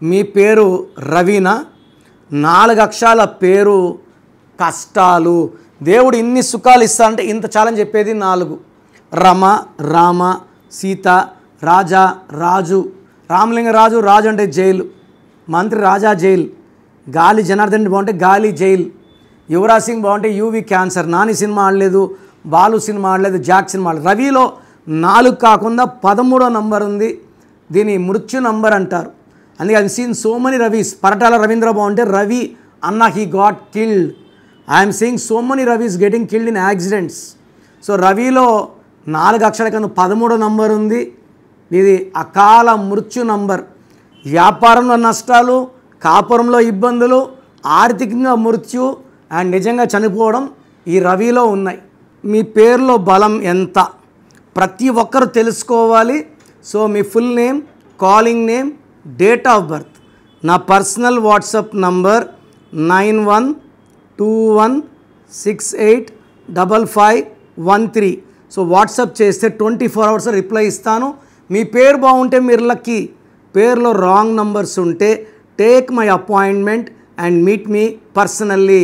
మీ పేరు రవీనా, 4 అక్షరాల పేరు కష్టాలు. దేవుడు ఇన్ని సుఖాలు ఇస్తారంటే ఇంత చాలని చెప్పేది 4. రమ, రామ, సీత, రాజా, రాజు, రామలింగరాజు, రాజు అంటే జైలు, మంత్రి రాజా జైలు, గాలి జనార్దన్ బాగుంటే గాలి జైలు, యువరాజ్ సింగ్ బాగుంటే యూవి క్యాన్సర్, నాని సినిమా ఆడలేదు, బాలు సినిమా ఆడలేదు, జాక్ సినిమా ఆడలేదు. రవిలో 4 కాకుండా 13వ నంబర్ ఉంది. దీని మృత్యు నంబర్ అంటారు. అందుకే I seen so many Ravis. Paritala Ravindra బాగుంటే రవి అన్న he got killed. I'm seeing so many Ravis getting killed in accidents. So రవిలో 4 అక్షరాల కన్నా 13వ నంబర్ ఉంది. ఇది అకాల మృత్యు నంబర్. వ్యాపారంలో నష్టాలు, కాపురంలో ఇబ్బందులు, ఆర్థికంగా మృత్యు అండ్ నిజంగా చనిపోవడం ఈ రవిలో ఉన్నాయి. మీ పేరులో బలం ఎంత ప్రతి ఒక్కరు తెలుసుకోవాలి. సో మీ full name, calling name, date of birth. నా personal WhatsApp number 9121685513. So WhatsApp చేస్తే 24 అవర్స్ రిప్లై ఇస్తాను. మీ పేరు బాగుంటే మీరు లక్కీ. పేరులో రాంగ్ నంబర్స్ ఉంటే take my appointment and meet me personally.